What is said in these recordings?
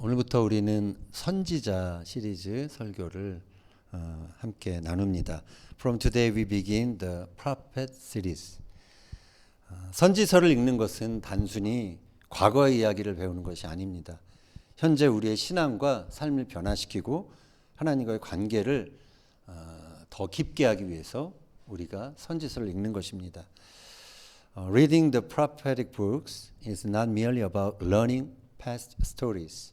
오늘부터 우리는 선지자 시리즈 설교를 함께 나눕니다. From today we begin the prophet series. 선지서를 읽는 것은 단순히 과거의 이야기를 배우는 것이 아닙니다. 현재 우리의 신앙과 삶을 변화시키고 하나님과의 관계를 더 깊게 하기 위해서 우리가 선지서를 읽는 것입니다. Reading the prophetic books is not merely about learning past stories,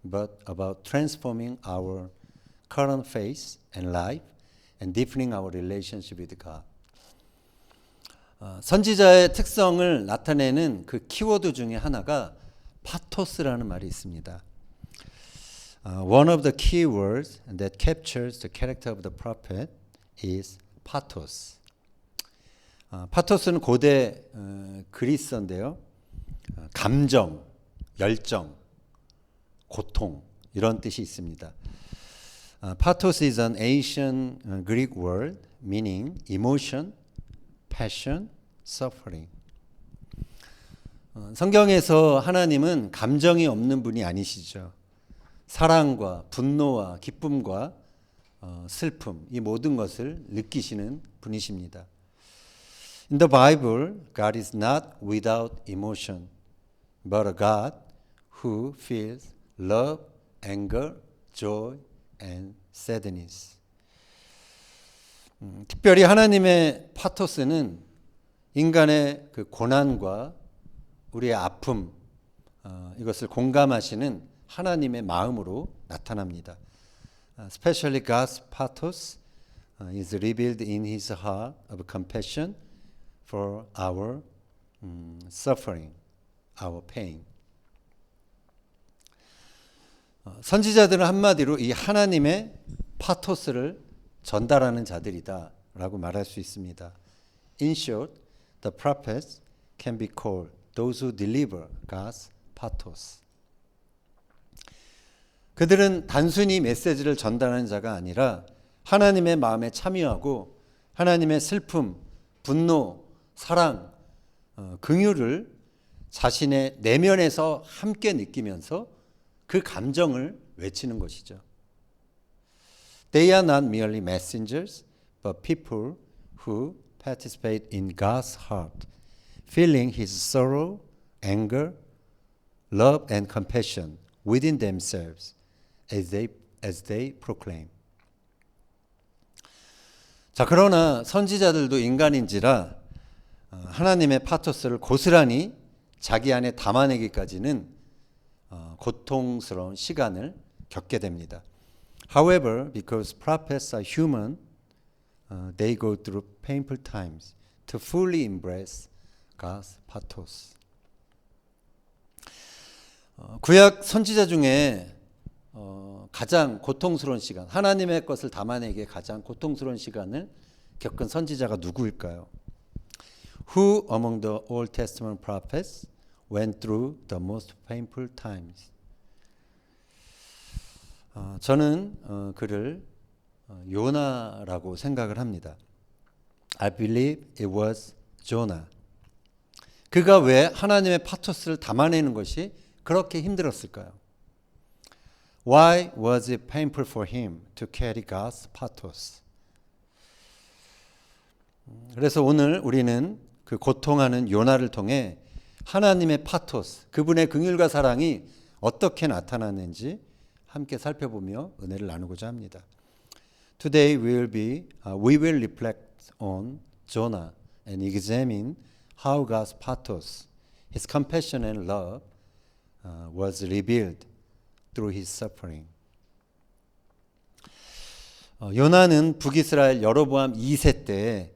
but about transforming our current faith and life and deepening our relationship with God. 선지자의 특성을 나타내는 그 키워드 중에 하나가 파토스라는 말이 있습니다. One of the key words that captures the character of the prophet is pathos. 파토스는 고대 그리스어인데요. 감정, 열정, 고통 이런 뜻이 있습니다. Pathos is an ancient Greek word meaning emotion, passion, suffering. 성경에서 하나님은 감정이 없는 분이 아니시죠. 사랑과 분노와 기쁨과 슬픔 이 모든 것을 느끼시는 분이십니다. In the Bible, God is not without emotion, but a God who feels love, anger, joy, and sadness. 특별히 하나님의 파토스는 인간의 그 고난과 우리의 아픔 이것을 공감하시는 하나님의 마음으로 나타납니다. Especially God's pathos is revealed in His heart of compassion for our suffering, our pain. 선지자들은 한마디로 이 하나님의 파토스를 전달하는 자들이다라고 말할 수 있습니다. In short, the prophets can be called those who deliver God's pathos. 그들은 단순히 메시지를 전달하는 자가 아니라 하나님의 마음에 참여하고 하나님의 슬픔, 분노, 사랑, 긍휼을 자신의 내면에서 함께 느끼면서 그 감정을 외치는 것이죠. They are not merely messengers, but people who participate in God's heart, feeling His sorrow, anger, love, and compassion within themselves as they proclaim. 자, 그러나 선지자들도 인간인지라 하나님의 파토스를 고스란히 자기 안에 담아내기까지는 고통스러운 시간을 겪게 됩니다. However, because prophets are human, they go through painful times to fully embrace God's pathos. 구약 선지자 중에 가장 고통스러운 시간, 하나님의 것을 담아내기에 가장 고통스러운 시간을 겪은 선지자가 누구일까요? Who among the Old Testament prophets went through the most painful times? 저는 그를 요나라고 생각을 합니다. I believe it was Jonah. 그가 왜 하나님의 파토스를 담아내는 것이 그렇게 힘들었을까요? Why was it painful for him to carry God's pathos? 그래서 오늘 우리는 그 고통하는 요나를 통해 하나님의 파토스, 그분의 긍휼과 사랑이 어떻게 나타나는지 함께 살펴보며 은혜를 나누고자 합니다. Today we will reflect on Jonah and examine how God's pathos, His compassion and love was revealed through His suffering. 요나는 북이스라엘 여로보암 2세 때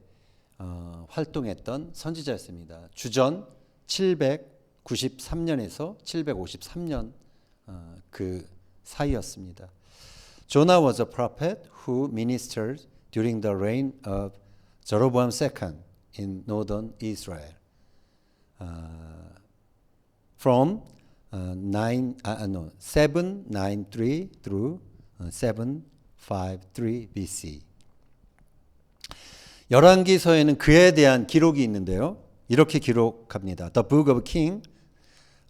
활동했던 선지자였습니다. 주전 793년에서 753년 그 사이였습니다. Jonah was a prophet who ministered during the reign of Jeroboam II in northern Israel. From 793 through 753 BC. 열왕기서에는 그에 대한 기록이 있는데요. 이렇게 기록합니다. The book of King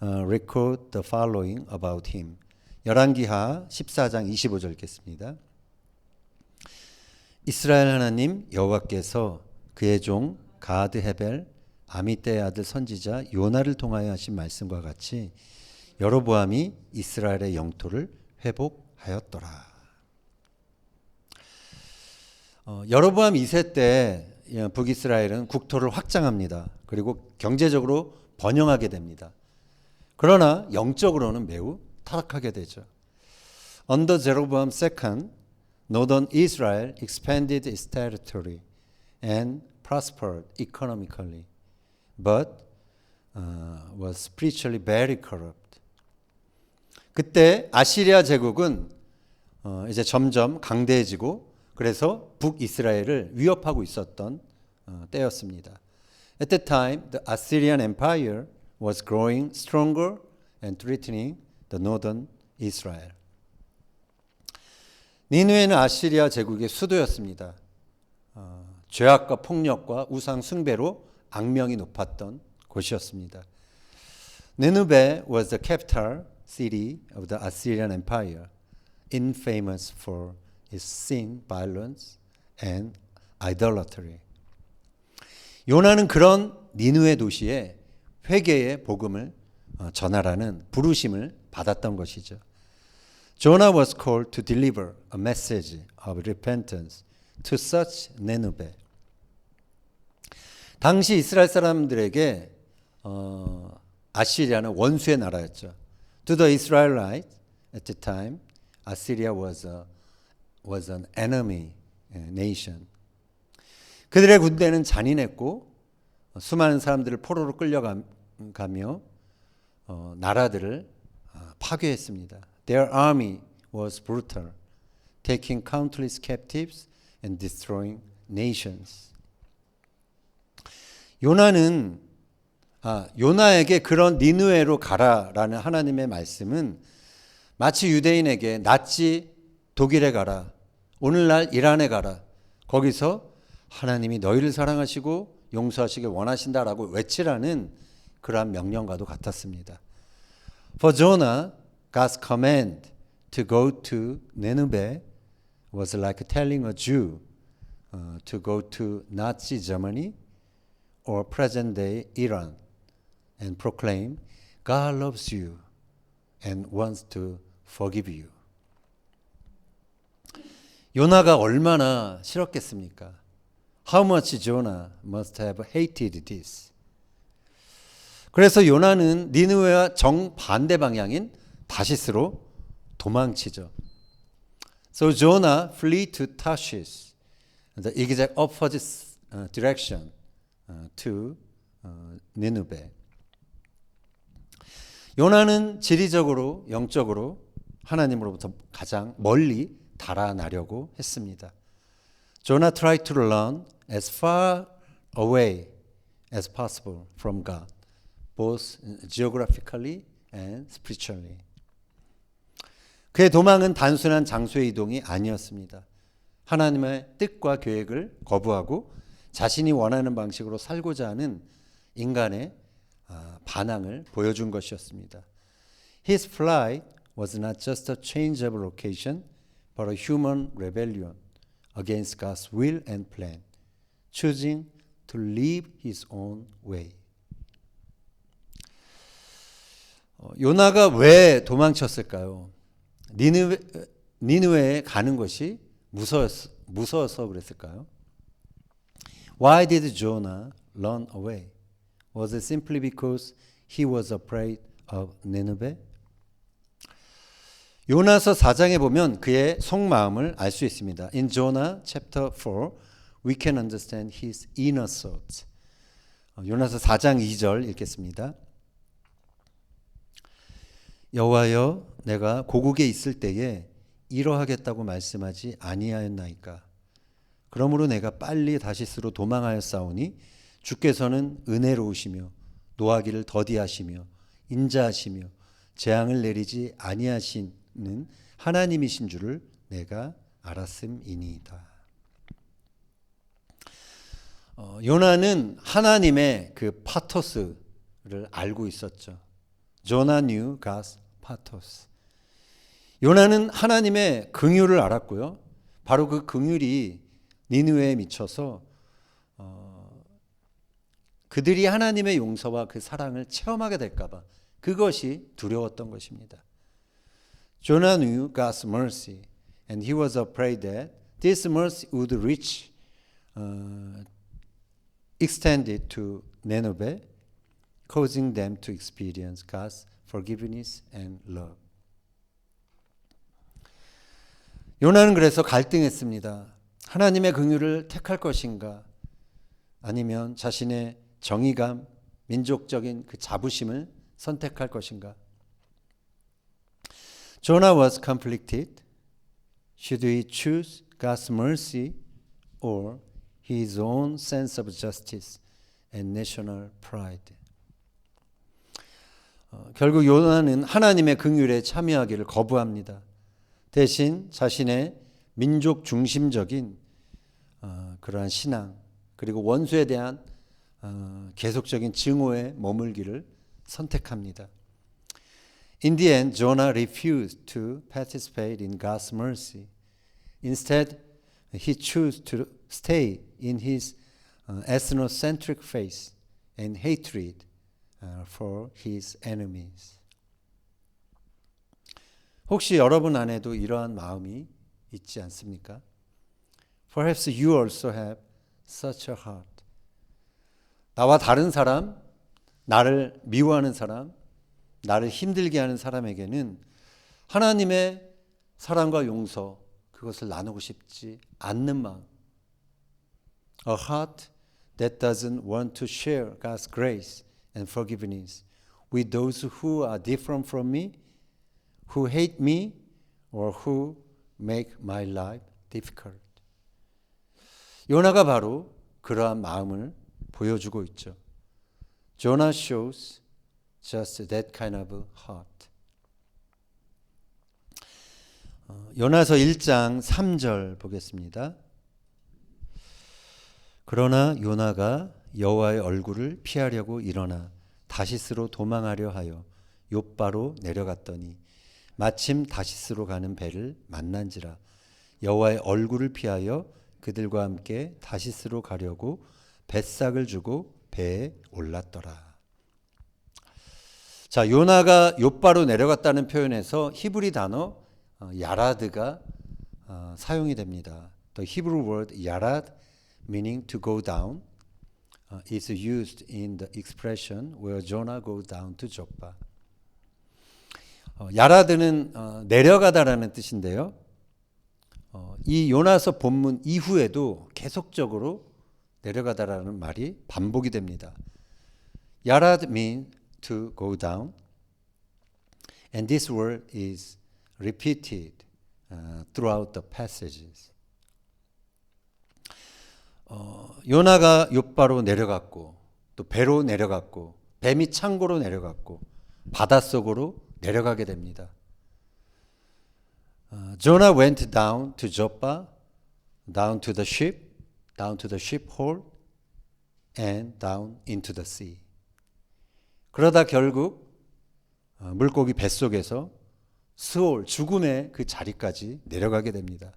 record the following about him. 열왕기하 14장 25절 읽겠습니다. 이스라엘 하나님 여호와께서 그의 종 가드 헤벨 아미떼의 아들 선지자 요나를 통하여 하신 말씀과 같이 여로보암이 이스라엘의 영토를 회복하였더라. 여로보암 2세 때 북이스라엘은 국토를 확장합니다. 그리고 경제적으로 번영하게 됩니다. 그러나 영적으로는 매우 타락하게 되죠. Under Jeroboam II, Northern Israel expanded its territory and prospered economically, but was spiritually very corrupt. 그때 아시리아 제국은 이제 점점 강대해지고 그래서 북이스라엘을 위협하고 있었던 때였습니다. At that time, the Assyrian Empire was growing stronger and threatening the northern Israel. 니느웨는 아시리아 제국의 수도였습니다. 죄악과 폭력과 우상 숭배로 악명이 높았던 곳이었습니다. Nineveh was the capital city of the Assyrian Empire, infamous for its sin, violence, and idolatry. 요나는 그런 니느웨 도시에 회개의 복음을 전하라는 부르심을 받았던 것이죠. Jonah was called to deliver a message of repentance to such Nineveh. 당시 이스라엘 사람들에게 아시리아는 원수의 나라였죠. To the Israelites at the time, Assyria was an enemy nation. 그들의 군대는 잔인했고 수많은 사람들을 포로로 끌려가며 나라들을 파괴했습니다. Their army was brutal, taking countless captives and destroying nations. 요나에게 그런 니느웨로 가라라는 하나님의 말씀은 마치 유대인에게 낫지 독일에 가라, 오늘날 이란에 가라, 거기서 하나님이 너희를 사랑하시고 용서하시길 원하신다라고 외치라는 그러한 명령과도 같았습니다. For Jonah, God's command to go to Nineveh was like telling a Jew to go to Nazi Germany or present-day Iran and proclaim, God loves you and wants to forgive you. 요나가 얼마나 싫었겠습니까? How much Jonah must have hated this. 그래서 요나는 니느웨와 정반대 방향인 다시스로 도망치죠. So Jonah flee to Tarshish, the exact opposite direction to Nineveh. 요나는 지리적으로 영적으로 하나님으로부터 가장 멀리 달아나려고 했습니다. Jonah tried to run as far away as possible from God, both geographically and spiritually. 그의 도망은 단순한 장소의 이동이 아니었습니다. 하나님의 뜻과 계획을 거부하고 자신이 원하는 방식으로 살고자 하는 인간의 반항을 보여준 것이었습니다. His flight was not just a change of location, but a human rebellion against God's will and plan, choosing to live his own way. 요나가 왜 도망쳤을까요? 니느웨에 가는 것이 무서워서 그랬을까요? Why did Jonah run away? Was it simply because he was afraid of Nineveh? 요나서 4장에 보면 그의 속마음을 알 수 있습니다. In Jonah chapter 4, we can understand his inner thoughts. 요나서 4장 2절 읽겠습니다. 여호와여, 내가 고국에 있을 때에 이러하겠다고 말씀하지 아니하였나이까. 그러므로 내가 빨리 다시스로 도망하였사오니 주께서는 은혜로우시며 노하기를 더디하시며 인자하시며 재앙을 내리지 아니하시는 하나님이신 줄을 내가 알았음이니이다. 요나는 하나님의 그 파토스를 알고 있었죠. Jonah knew God's pathos. 요나는 하나님의 긍휼을 알았고요. 바로 그 긍휼이 니느웨에 미쳐서 그들이 하나님의 용서와 그 사랑을 체험하게 될까봐 그것이 두려웠던 것입니다. Jonah knew God's mercy, and he was afraid that this mercy would reach, extended to Nineveh, causing them to experience God's forgiveness and love. 요나는 그래서 갈등했습니다. 하나님의 긍휼을 택할 것인가? 아니면 자신의 정의감, 민족적인 그 자부심을 선택할 것인가? Jonah was conflicted. Should he choose God's mercy or his own sense of justice and national pride? 결국 요나는 하나님의 긍휼에 참여하기를 거부합니다. 대신 자신의 민족 중심적인 그러한 신앙 그리고 원수에 대한 계속적인 증오에 머물기를 선택합니다. In the end, Jonah refused to participate in God's mercy. Instead, he chose to stay in his ethnocentric faith and hatred for his enemies. 혹시 여러분 안에도 이러한 마음이 있지 않습니까? Perhaps you also have such a heart. 나와 다른 사람, 나를 미워하는 사람, 나를 힘들게 하는 사람에게는 하나님의 사랑과 용서, 그것을 나누고 싶지 않는 마음. A heart that doesn't want to share God's grace and forgiveness with those who are different from me, who hate me, or who make my life difficult. 요나가 바로 그러한 마음을 보여주고 있죠. Jonah shows just that kind of heart. 요나서 1장 3절 보겠습니다. 그러나 요나가 여호와의 얼굴을 피하려고 일어나 다시스로 도망하려 하여 욥바로 내려갔더니 마침 다시스로 가는 배를 만난지라 여호와의 얼굴을 피하여 그들과 함께 다시스로 가려고 뱃삭을 주고 배에 올랐더라. 자, 요나가 욥바로 내려갔다는 표현에서 히브리 단어 야라드가 사용이 됩니다. The Hebrew word yarad meaning to go down is used in the expression where Jonah goes down to Joppa. 야라드는 내려가다라는 뜻인데요. 이 요나서 본문 이후에도 계속적으로 내려가다라는 말이 반복이 됩니다. 야라드 means to go down, and this word is repeated throughout the passages. 요나가 욥바로 내려갔고 또 배로 내려갔고 뱀이 창고로 내려갔고 바닷속으로 내려가게 됩니다. Jonah went down to Joppa, down to the ship hole, and down into the sea. 그러다 결국 물고기 뱃속에서 스올, 죽음의 그 자리까지 내려가게 됩니다.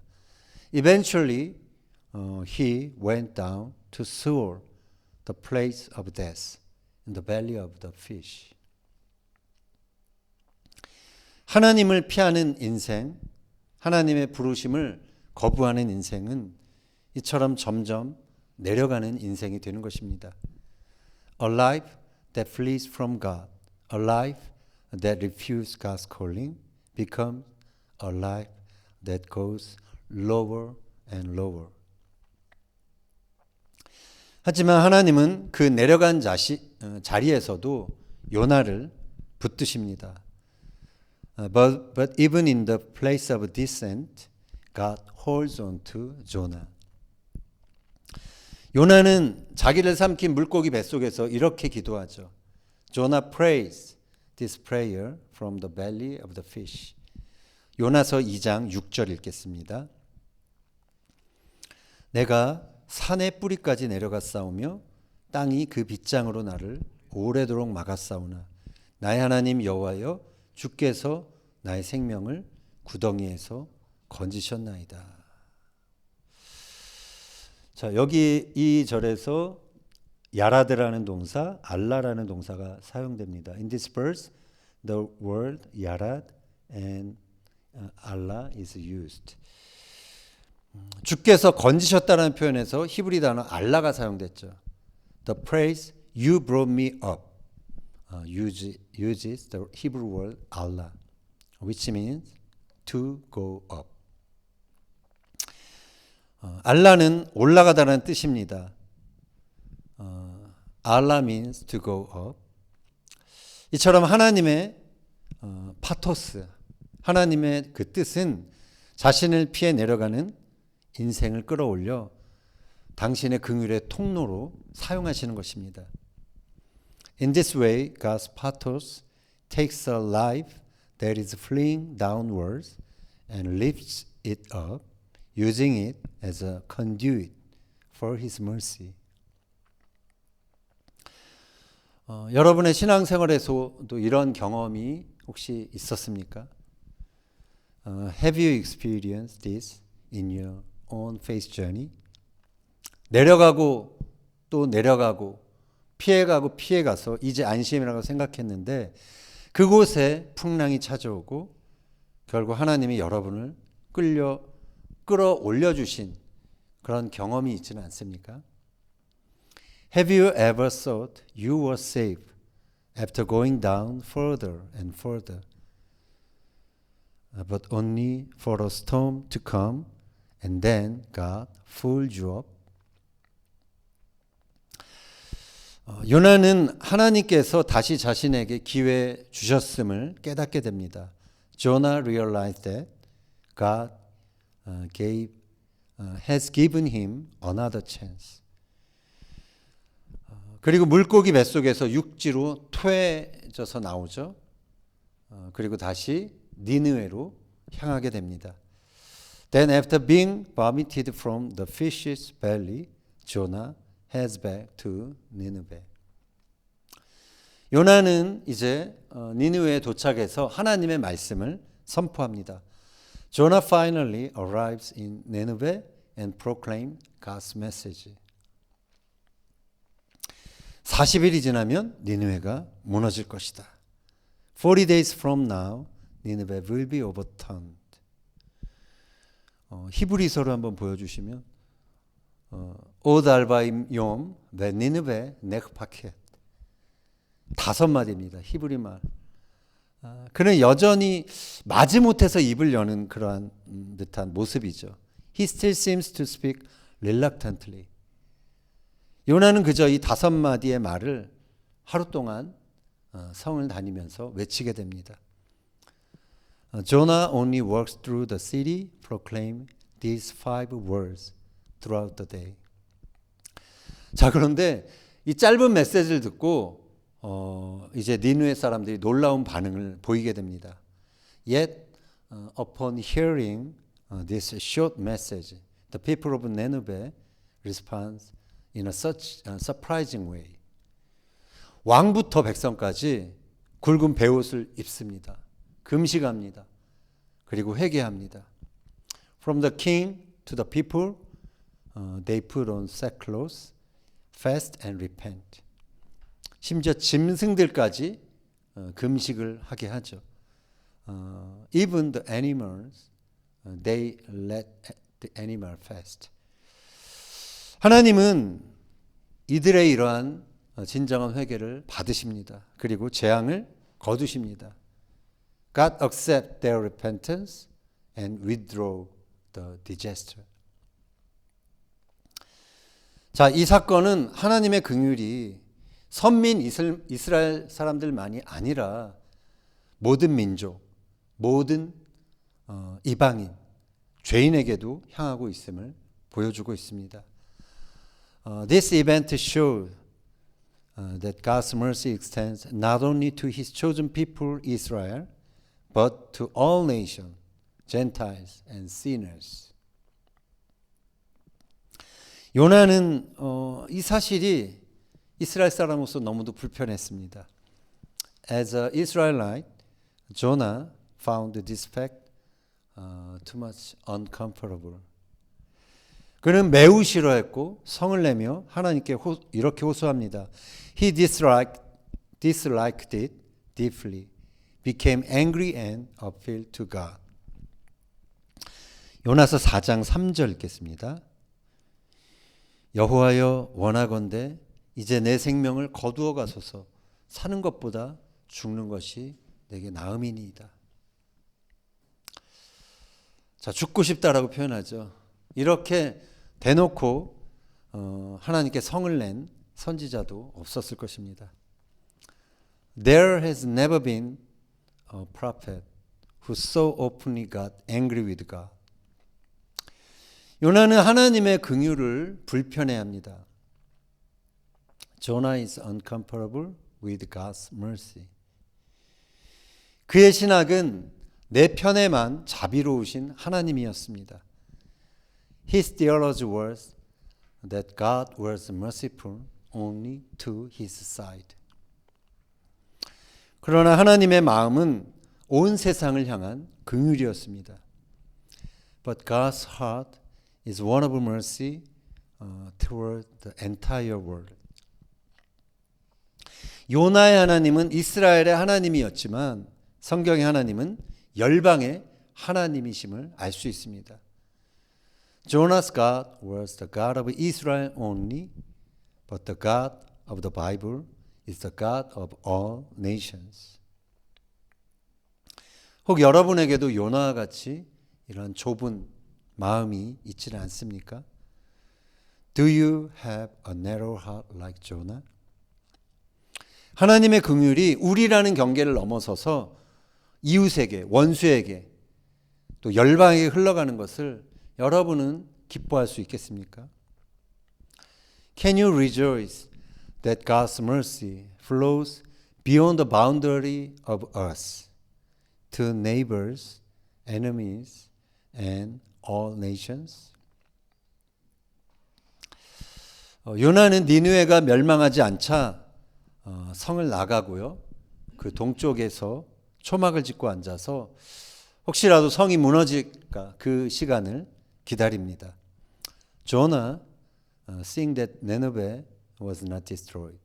Eventually, he went down to Sheol, the place of death, in the belly of the fish. 하나님을 피하는 인생, 하나님의 부르심을 거부하는 인생은 이처럼 점점 내려가는 인생이 되는 것입니다. A life that flees from God, a life that refuses God's calling, becomes a life that goes lower and lower. 하지만 하나님은 그 내려간 자리에서도 요나를 붙드십니다. But even in the place of descent, God holds on to Jonah. 요나는 자기를 삼킨 물고기 뱃속에서 이렇게 기도하죠. Jonah prays this prayer from the belly of the fish. 요나서 2장 6절 읽겠습니다. 내가 산의 뿌리까지 내려갔사오며 땅이 그 빗장으로 나를 오래도록 막았사오나 나의 하나님 여호와여 주께서 나의 생명을 구덩이에서 건지셨나이다. 자, 여기 이 절에서 야라드라는 동사, 알라라는 동사가 사용됩니다. In this verse, the word yarad and Allah is used. 주께서 건지셨다는 표현에서 히브리 단어 알라가 사용됐죠. The praise you brought me up uses the Hebrew word Allah, which means to go up. 알라는 올라가다라는 뜻입니다. Allah means to go up. 이처럼 하나님의 파토스, 하나님의 그 뜻은 자신을 피해 내려가는 인생을 끌어올려 당신의 긍휼의 통로로 사용하시는 것입니다. In this way, God's pathos takes a life that is fleeing downwards and lifts it up, using it as a conduit for His mercy. 여러분의 신앙생활에서도 이런 경험이 혹시 있었습니까? Have you experienced this in your own faith journey? 내려가고 또 내려가고 피해가고 피해가서 이제 안심이라고 생각했는데 그곳에 풍랑이 찾아오고 결국 하나님이 여러분을 끌어올려 주신 그런 경험이 있지는 않습니까? Have you ever thought you were safe after going down further and further, but only for a storm to come and then God pulled you up? 요나는 하나님께서 다시 자신에게 기회 주셨음을 깨닫게 됩니다. Jonah realized that God has given him another chance. 그리고 물고기 뱃속에서 육지로 퇴져서 나오죠. 그리고 다시 니느웨로 향하게 됩니다. Then after being vomited from the fish's belly, Jonah heads back to Nineveh. 요나는 이제 니느웨에 도착해서 하나님의 말씀을 선포합니다. Jonah finally arrives in Nineveh and proclaims God's message. 40일이 지나면 니느웨가 무너질 것이다. 40 days from now, Nineveh will be overturned. 히브리서를 한번 보여주시면 오달바임 욤 베니느베 넥파켓 5마디입니다. 히브리 말. 그는 여전히 마지못해서 입을 여는 그러한 듯한 모습이죠. He still seems to speak reluctantly. 요나는 그저 이 5마디의 말을 하루 동안 성을 다니면서 외치게 됩니다. Jonah only walks through the city, proclaim these 5 words throughout the day. 자, 그런데 이 짧은 메시지를 듣고 이제 니느웨 사람들이 놀라운 반응을 보이게 됩니다. Yet, upon hearing this short message, the people of Nineveh respond in a such surprising way. 왕부터 백성까지 굵은 베옷을 입습니다. 금식합니다. 그리고 회개합니다. From the king to the people, they put on sackcloth, fast and repent. 심지어 짐승들까지 금식을 하게 하죠. Even the animals, they let the animal fast. 하나님은 이들의 이러한 진정한 회개를 받으십니다. 그리고 재앙을 거두십니다. God accept their repentance and withdraw the disaster. 자, 이 사건은 하나님의 긍휼이 선민 이스라엘 사람들만이 아니라 모든 민족, 모든 이방인, 죄인에게도 향하고 있음을 보여주고 있습니다. This event showed that God's mercy extends not only to His chosen people Israel, but to all nations, Gentiles and sinners. 요나는 이 사실이 이스라엘 사람으로서 너무도 불편했습니다. As an Israelite, Jonah found this fact too much uncomfortable. 그는 매우 싫어했고 성을 내며 하나님께 이렇게 호소합니다. He disliked it deeply, became angry and appealed to God. 요나서 4장 3절 읽겠습니다. 여호와여 원하건대 이제 내 생명을 거두어 가소서. 사는 것보다 죽는 것이 내게 나음이니이다. 자, 죽고 싶다라고 표현하죠. 이렇게 대놓고 하나님께 성을 낸 선지자도 없었을 것입니다. There has never been a prophet who so openly got angry with God. 요나는 하나님의 긍휼을 불편해합니다. Jonah is uncomfortable with God's mercy. 그의 신학은 내 편에만 자비로우신 하나님이었습니다. His theology was that God was merciful only to his side. 그러나 하나님의 마음은 온 세상을 향한 긍휼이었습니다. But God's heart is one of mercy toward the entire world. 요나의 하나님은 이스라엘의 하나님이었지만 성경의 하나님은 열방의 하나님이심을 알 수 있습니다. Jonah's God was the God of Israel only, but the God of the Bible is the God of all nations. 혹 여러분에게도 요나와 같이 이런 좁은 마음이 있지는 않습니까? Do you have a narrow heart like Jonah? 하나님의 긍휼이 우리라는 경계를 넘어서서 이웃에게, 원수에게, 또 열방에게 흘러가는 것을 여러분은 기뻐할 수 있겠습니까? Can you rejoice that God's mercy flows beyond the boundary of us to neighbors, enemies, and all nations? 요나는 니느웨가 멸망하지 않자 성을 나가고요. 그 동쪽에서 초막을 짓고 앉아서 혹시라도 성이 무너질까 그 시간을 기다립니다. Jonah, seeing that Nineveh was not destroyed,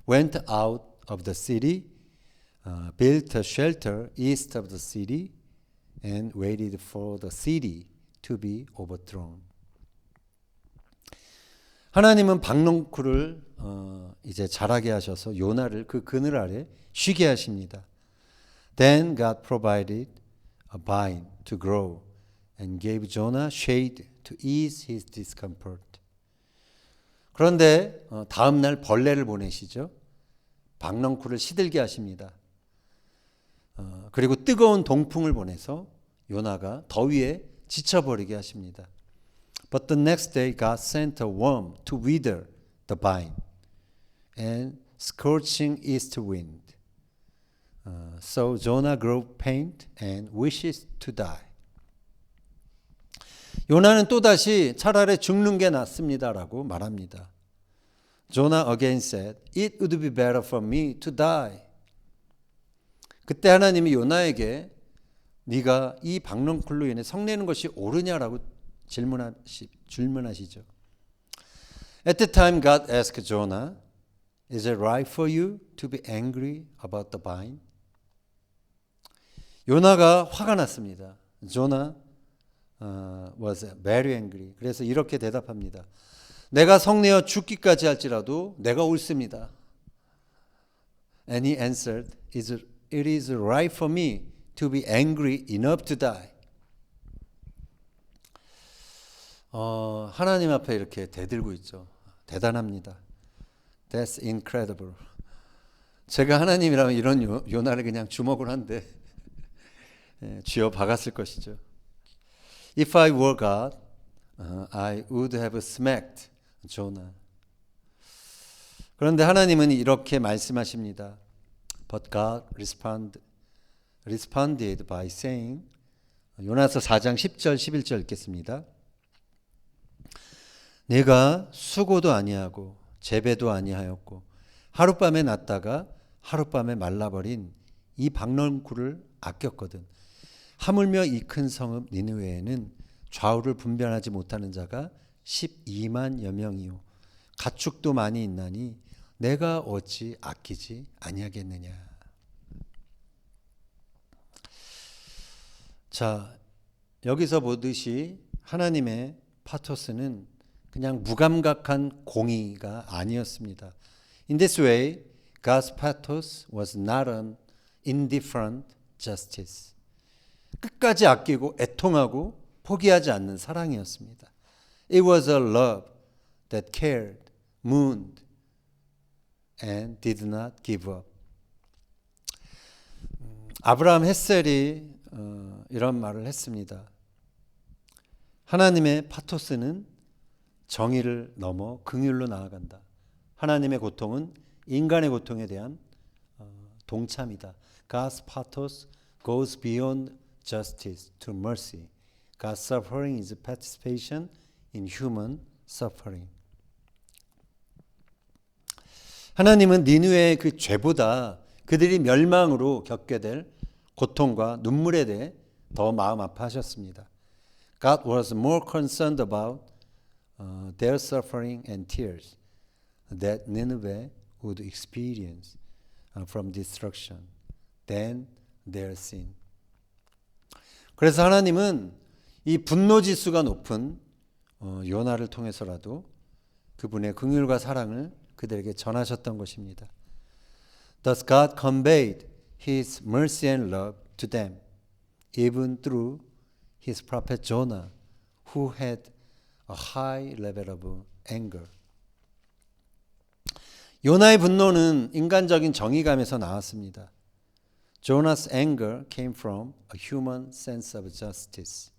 went out of the city, built a shelter east of the city, and waited for the city to be overthrown. 하나님은 박농쿨을 이제 자라게 하셔서 요나를 그 그늘 아래 쉬게 하십니다. Then God provided a vine to grow and gave Jonah shade to ease his discomfort. 그런데 다음 날 벌레를 보내시죠. 박넝쿨을 시들게 하십니다. 그리고 뜨거운 동풍을 보내서 요나가 더위에 지쳐버리게 하십니다. But the next day God sent a worm to wither the vine and scorching east wind. So Jonah grew faint and wishes to die. 요나는 또다시 차라리 죽는 게 낫습니다라고 말합니다. Jonah again said, It would be better for me to die. 그때 하나님이 요나에게 네가 이 박넝쿨로 인해 성내는 것이 옳으냐라고 질문하시죠. At the time God asked Jonah, Is it right for you to be angry about the vine? 요나가 화가 났습니다. Jonah was very angry. 그래서 이렇게 대답합니다. 내가 성내어 죽기까지 할지라도 내가 옳습니다. And he answered, It is right for me to be angry enough to die. 하나님 앞에 이렇게 대들고 있죠. 대단합니다. That's incredible. 제가 하나님이라면 이런 요나를 그냥 주먹을 한데 쥐어 박았을 것이죠. If I were God, I would have smacked Jonah. 그런데 하나님은 이렇게 말씀하십니다. But God responded by saying, 요나서 4장 10절 11절 읽겠습니다. 내가 수고도 아니하고 재배도 아니하였고 하룻밤에 났다가 하룻밤에 말라버린 이 박넝쿨을 아꼈거든. 하물며 이 큰 성읍 니느웨에는 좌우를 분별하지 못하는 자가 12만여 명이요 가축도 많이 있나니 내가 어찌 아끼지 아니하겠느냐. 자, 여기서 보듯이 하나님의 파토스는 그냥 무감각한 공의가 아니었습니다. In this way, God's pathos was not an indifferent justice. 끝까지 아끼고 애통하고 포기하지 않는 사랑이었습니다. It was a love that cared, mourned, and did not give up. 아브라함 헷셀이 이런 말을 했습니다. 하나님의 파토스는 정의를 넘어 긍휼로 나아간다. 하나님의 고통은 인간의 고통에 대한 동참이다. God's pathos goes beyond justice to mercy. God's suffering is participation in human suffering. 하나님은 니느웨의 그 죄보다 그들이 멸망으로 겪게 될 고통과 눈물에 대해 더 마음 아파하셨습니다. God was more concerned about their suffering and tears that Nineveh would experience from destruction than their sin. 그래서 하나님은 이 분노 지수가 높은 요나를 통해서라도 그분의 긍휼과 사랑을 그들에게 전하셨던 것입니다. Thus God conveyed His mercy and love to them, even through His prophet Jonah, who had a high level of anger. 요나의 분노는 인간적인 정의감에서 나왔습니다. Jonah's anger came from a human sense of justice.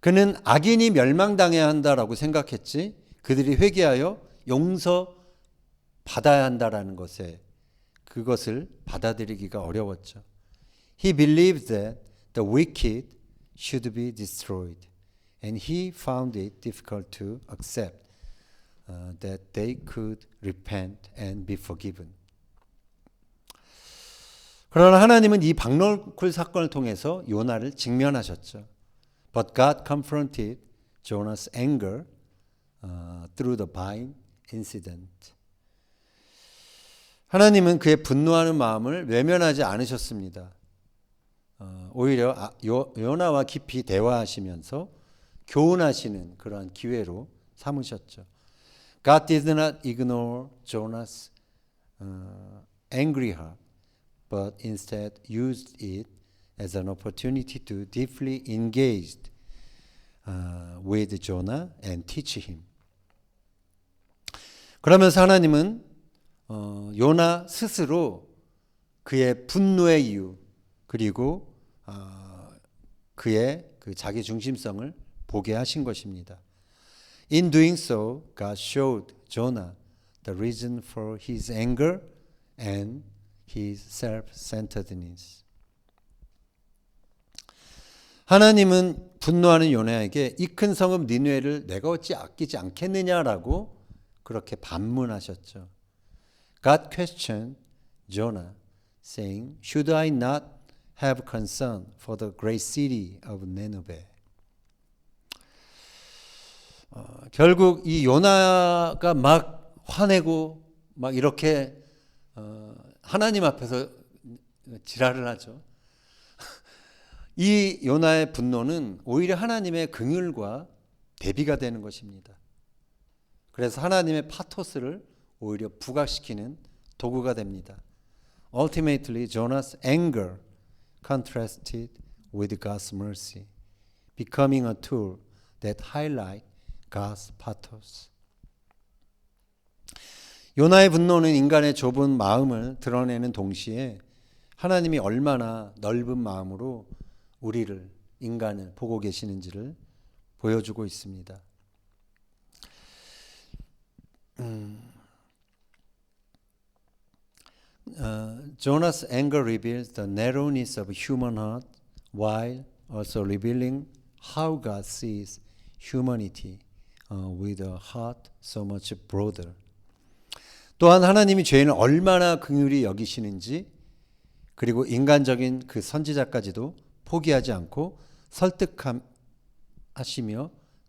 그는 악인이 멸망당해야 한다라고 생각했지 그들이 회개하여 용서받아야 한다라는 것에 그것을 받아들이기가 어려웠죠. He believed that the wicked should be destroyed, and he found it difficult to accept that they could repent and be forgiven. 그러나 하나님은 이 박너쿨 사건을 통해서 요나를 직면하셨죠. But God confronted Jonah's anger through the vine incident. 하나님은 그의 분노하는 마음을 외면하지 않으셨습니다. 오히려 요나와 깊이 대화하시면서 교훈하시는 그러한 기회로 삼으셨죠. God did not ignore Jonah's angry heart, but instead used it as an opportunity to deeply engage with Jonah and teach him. 그러면서 하나님은 요나 스스로 그의 분노의 이유 그리고 그의 그 자기 중심성을 보게 하신 것입니다. In doing so, God showed Jonah the reason for his anger and his self-centeredness. 하나님은 분노하는 요나에게 이 큰 성읍 니느웨를 내가 어찌 아끼지 않겠느냐라고 그렇게 반문하셨죠. God questioned Jonah, saying, "Should I not have concern for the great city of Nineveh?" 결국 이 요나가 막 화내고 막 이렇게 하나님 앞에서 지랄을 하죠. 이 요나의 분노는 오히려 하나님의 긍휼과 대비가 되는 것입니다. 그래서 하나님의 파토스를 오히려 부각시키는 도구가 됩니다. Ultimately, Jonah's anger contrasted with God's mercy, becoming a tool that highlight God's pathos. 요나의 분노는 인간의 좁은 마음을 드러내는 동시에 하나님이 얼마나 넓은 마음으로 우리를 인간을 보고 계시는지를 보여주고 있습니다. Jonah's anger reveals the narrowness of human heart while also revealing how God sees humanity with a heart so much broader. 또한 하나님이 죄인을 얼마나 긍휼히 여기시는지 그리고 인간적인 그 선지자까지도 포기하지 않고 설득하시며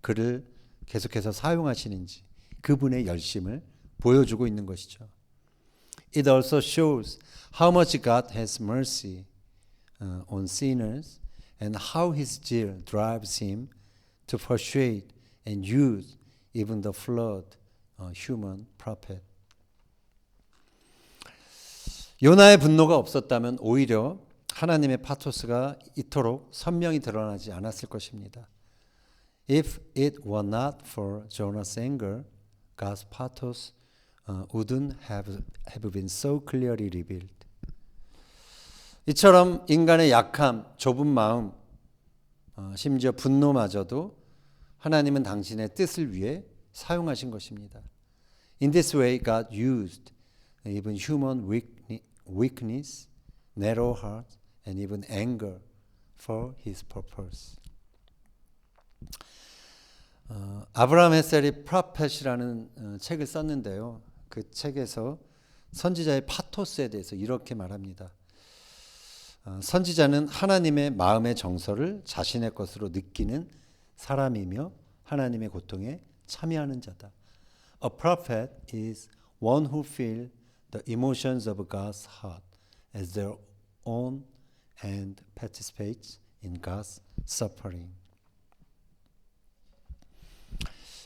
그를 계속해서 사용하시는지 그분의 열심을 보여주고 있는 것이죠. It also shows how much God has mercy on sinners and how his zeal drives him to persuade and use even the flawed human prophet. 요나의 분노가 없었다면 오히려 하나님의 파토스가 이토록 선명히 드러나지 않았을 것입니다. If it were not for Jonah's anger, God's pathos wouldn't have been so clearly revealed. 이처럼 인간의 약함, 좁은 마음, 심지어 분노마저도 하나님은 당신의 뜻을 위해 사용하신 것입니다. In this way, God used even human weakness, narrow heart, and even anger for His purpose. 아브라함 햇셀이 프로펫이라는 책을 썼는데요. 그 책에서 선지자의 파토스에 대해서 이렇게 말합니다. 선지자는 하나님의 마음의 정서를 자신의 것으로 느끼는 사람이며 하나님의 고통에 참여하는 자다. A prophet is one who feels the emotions of God's heart as their own and participates in God's suffering.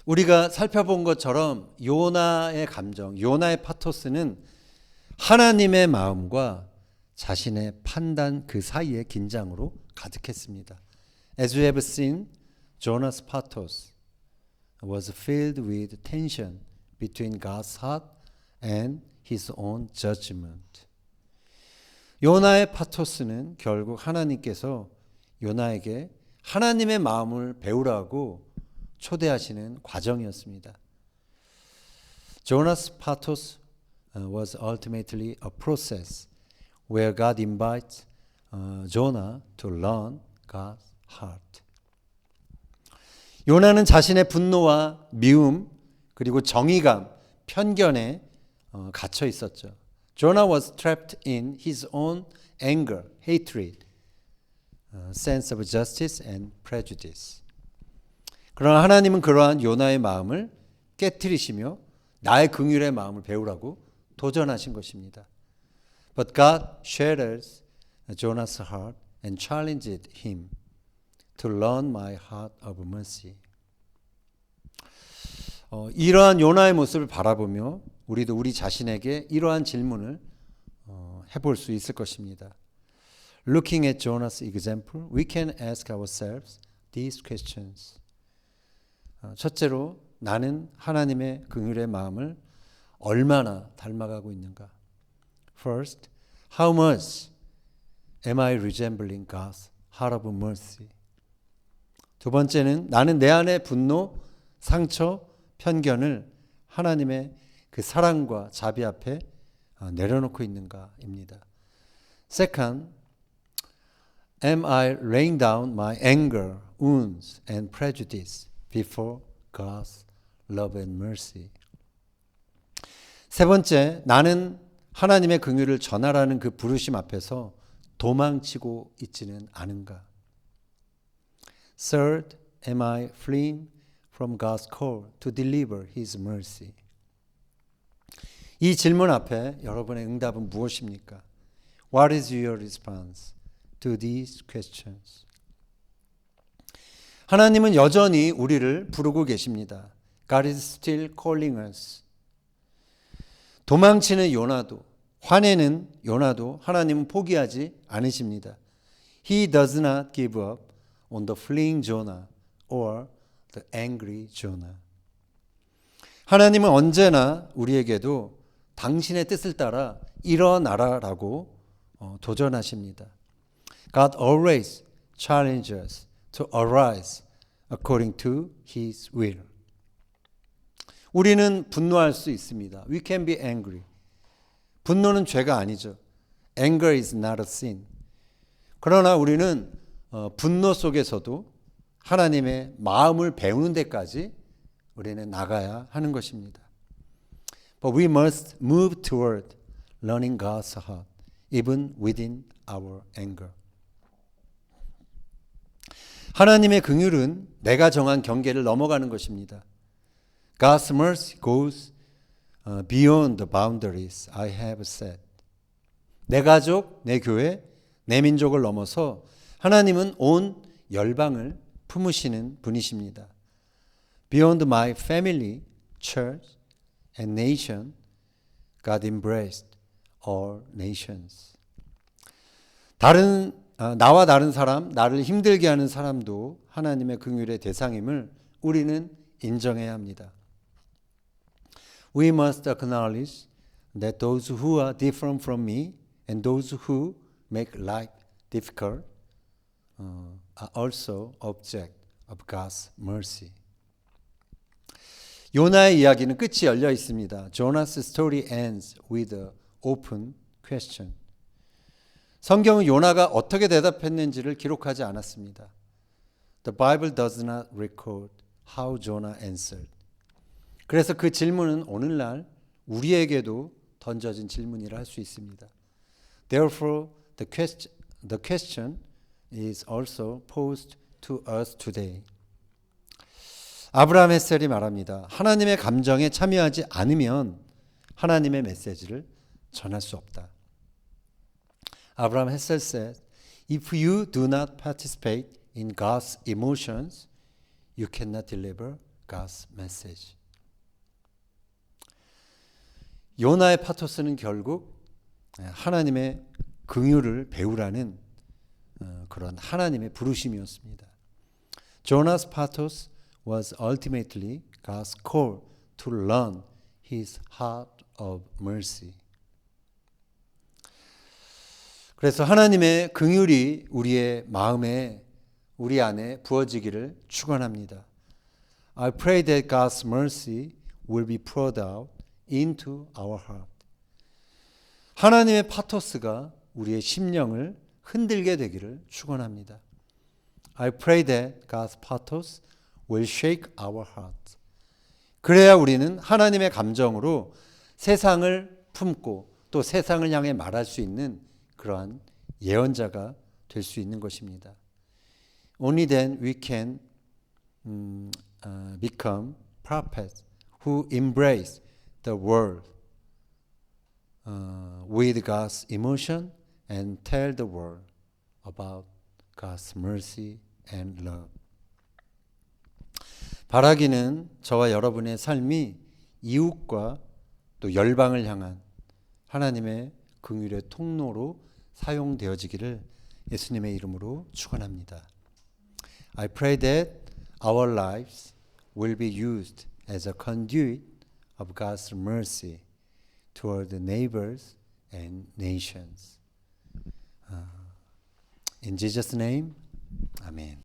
우리가 살펴본 것처럼 요나의 감정, 요나의 파토스는 하나님의 마음과 자신의 판단 그 사이의 긴장으로 가득했습니다. As we have seen, Jonah's pathos was filled with tension between God's heart and his own judgment. 요나의 파토스는 결국 하나님께서 요나에게 하나님의 마음을 배우라고 초대하시는 과정이었습니다. Jonah's pathos was ultimately a process where God invites Jonah to learn God's heart. 요나는 자신의 분노와 미움 그리고 정의감, 편견에 갇혀 있었죠. Jonah was trapped in his own anger, hatred, sense of justice and prejudice. 그러나 하나님은 그러한 요나의 마음을 깨트리시며 나의 긍휼의 마음을 배우라고 도전하신 것입니다. But God shatters Jonah's heart and challenged him to learn my heart of mercy. 이러한 요나의 모습을 바라보며 우리도 우리 자신에게 이러한 질문을 해볼 수 있을 것입니다. Looking at Jonah's example, we can ask ourselves these questions. 첫째로 나는 하나님의 긍휼의 마음을 얼마나 닮아가고 있는가? First, how much am I resembling God's heart of mercy? 두 번째는 나는 내 안의 분노, 상처, 편견을 하나님의 그 사랑과 자비 앞에 내려놓고 있는가입니다. Second, am I laying down my anger, wounds and prejudice before God's love and mercy? 세 번째, 나는 하나님의 긍휼을 전하라는 그 부르심 앞에서 도망치고 있지는 않은가? Third, am I fleeing from God's call to deliver His mercy? 이 질문 앞에 여러분의 응답은 무엇입니까? What is your response to these questions? 하나님은 여전히 우리를 부르고 계십니다. God is still calling us. 도망치는 요나도, 화내는 요나도 하나님은 포기하지 않으십니다. He does not give up on the fleeing Jonah or the angry Jonah. 하나님은 언제나 우리에게도 당신의 뜻을 따라 일어나라라고 도전하십니다. God always challenges us to arise according to His will. 우리는 분노할 수 있습니다. We can be angry. 분노는 죄가 아니죠. Anger is not a sin. 그러나 우리는 분노 속에서도 하나님의 마음을 배우는 데까지 우리는 나가야 하는 것입니다. But we must move toward learning God's heart, even within our anger. 하나님의 긍휼은 내가 정한 경계를 넘어가는 것입니다. God's mercy goes beyond the boundaries I have set. 내 가족, 내 교회, 내 민족을 넘어서 하나님은 온 열방을 품으시는 분이십니다. Beyond my family, church, and nation, God embraced all nations. 나와 다른 사람, 나를 힘들게 하는 사람도 하나님의 긍휼의 대상임을 우리는 인정해야 합니다. We must acknowledge that those who are different from me and those who make life difficult are also object of God's mercy. 요나의 이야기는 끝이 열려 있습니다. Jonah's story ends with an open question. 성경은 요나가 어떻게 대답했는지를 기록하지 않았습니다. The Bible does not record how Jonah answered. 그래서 그 질문은 오늘날 우리에게도 던져진 질문이라 할 수 있습니다. Therefore, the question is also posed to us today. 아브라함 햇셀이 말합니다. 하나님의 감정에 참여하지 않으면 하나님의 메시지를 전할 수 없다. 아브라함 햇셀 said, If you do not participate in God's emotions, you cannot deliver God's message. 요나의 파토스는 결국 하나님의 긍휼을 배우라는 그런 하나님의 부르심이었습니다. Jonah's pathos was ultimately God's call to learn his heart of mercy. 그래서 하나님의 긍휼이 우리의 마음에 우리 안에 부어지기를 축원합니다. I pray that God's mercy will be poured out into our heart. 하나님의 파토스가 우리의 심령을 흔들게 되기를 축원합니다. I pray that God's pathos will shake our heart. 그래야 우리는 하나님의 감정으로 세상을 품고 또 세상을 향해 말할 수 있는 그러한 예언자가 될 수 있는 것입니다. Only then we can become prophets who embrace the world with God's emotion and tell the world about God's mercy and love. 바라기는 저와 여러분의 삶이 이웃과 또 열방을 향한 하나님의 긍휼의 통로로 사용되어지기를 예수님의 이름으로 축원합니다. I pray that our lives will be used as a conduit of God's mercy toward the neighbors and nations. In Jesus' name, Amen.